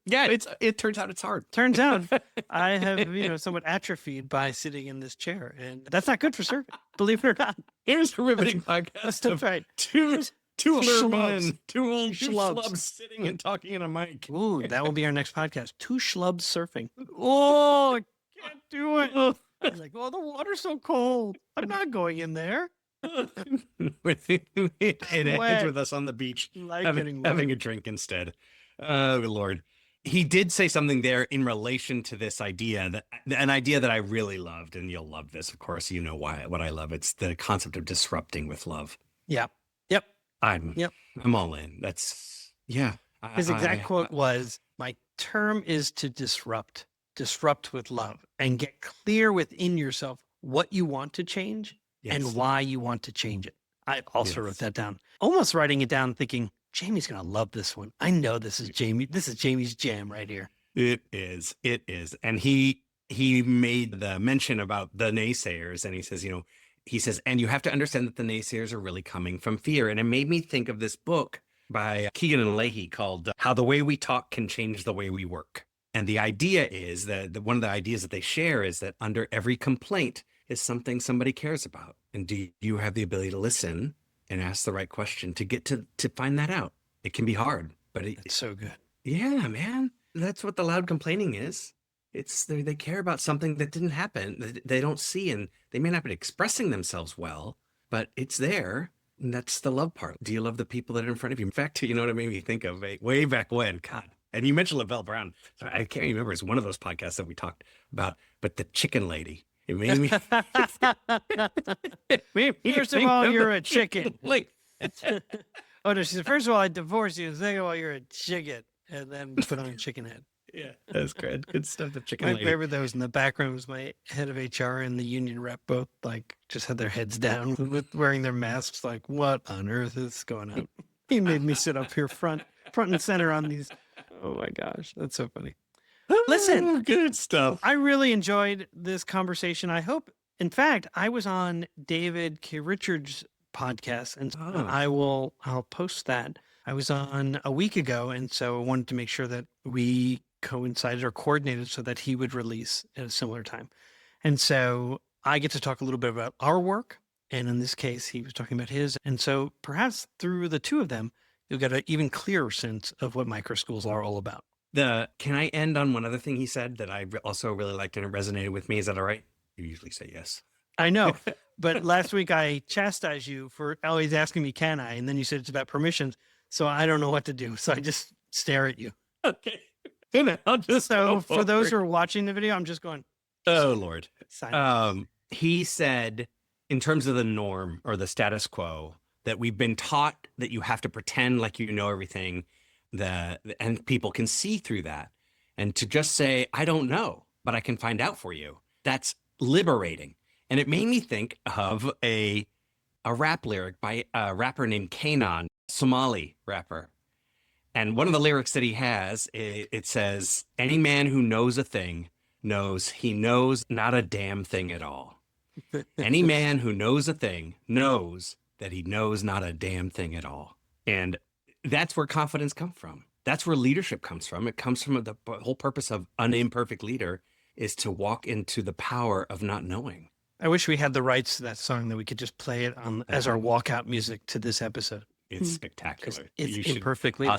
Yeah, it turns out it's hard. Turns out I have, somewhat atrophied by sitting in this chair, and that's not good for surfing, believe it or not. Here's a riveting podcast. That's right. Two older Schlubs. men, two old Schlubs. schlubs sitting and talking in a mic. Ooh, that will be our next podcast. 2 schlubs surfing. Oh, I can't do it. I was like, oh, the water's so cold. I'm not going in there. It ends Wet. with us on the beach Like having getting wet. a drink instead. Oh, Lord. He did say something there in relation to this idea, an idea that I really loved, and you'll love this, of course. You know what I love. It's the concept of disrupting with love. Yeah. Yep. I'm all in. That's, yeah. His exact quote was, my term is to disrupt with love, and get clear within yourself what you want to change and why you want to change it. I also wrote that down, almost writing it down, thinking, Jamie's going to love this one. I know this is Jamie. This is Jamie's jam right here. It is. It is. And he made the mention about the naysayers, and he says, he says, and you have to understand that the naysayers are really coming from fear. And it made me think of this book by Keegan and Leahy called How the Way We Talk Can Change the Way We Work. And the idea is that one of the ideas that they share is that under every complaint is something somebody cares about. And do you have the ability to listen and ask the right question to get to find that out? It can be hard, but It's so good. yeah, man, that's what the loud complaining is. It's they care about something that didn't happen, that they don't see, and they may not be expressing themselves well, but it's there. And that's the love part. Do you love the people that are in front of you? In fact, you know what it made me think of way back when, God. And you mentioned LaBelle Brown. So I can't remember. It's one of those podcasts that we talked about, but the chicken lady. It made me. it made me First of think all, the you're a chicken. lady. Oh, no, she said, first of all, I divorced you. Second of all, you're a chicken. And then put on a chicken head. Yeah, that's good. Good stuff. The chicken My lady. favorite that was in the background was my head of HR and the union rep both like just had their heads down with wearing their masks. Like, what on earth is going on? He made me sit up here front and center on these. Oh my gosh, that's so funny. Listen, Good stuff. I really enjoyed this conversation. I hope, in fact, I was on David K. Richards' podcast, and Oh. I'll post that. I was on a week ago, and so I wanted to make sure that we coincided or coordinated so that he would release at a similar time. And so I get to talk a little bit about our work, and in this case, he was talking about his. And so perhaps through the two of them, you'll get an even clearer sense of what microschools are all about. Can I end on one other thing he said that I also really liked and it resonated with me? Is that all right? You usually say yes. I know, but last week I chastised you for always asking me, can I? And then you said it's about permissions. So I don't know what to do. So I just stare at you. Okay. Then I'll just So go for those who forward. are watching the video, I'm just going, Oh Lord. silent. He said, in terms of the norm or the status quo, that we've been taught that you have to pretend like you know everything, and people can see through that. And to just say, I don't know, but I can find out for you, that's liberating. And it made me think of a rap lyric by a rapper named Kanan, Somali rapper. And one of the lyrics that he has, it says, any man who knows a thing knows he knows not a damn thing at all. Any man who knows a thing knows that he knows not a damn thing at all. And that's where confidence comes from. That's where leadership comes from. It comes from the whole purpose of an imperfect leader is to walk into the power of not knowing. I wish we had the rights to that song that we could just play it on as our walkout music to this episode. It's spectacular. It's You should- imperfectly.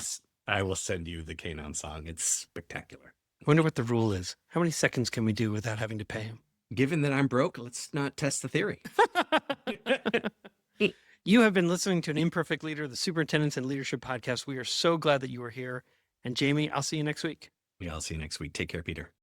I will send you the Kanan song. It's spectacular. I wonder what the rule is. How many seconds can we do without having to pay him? Given that I'm broke, let's not test the theory. You have been listening to an Imperfect Leader, the Superintendents and Leadership Podcast. We are so glad that you are here. And Jamie, I'll see you next week. Yeah, I'll see you next week. Take care, Peter.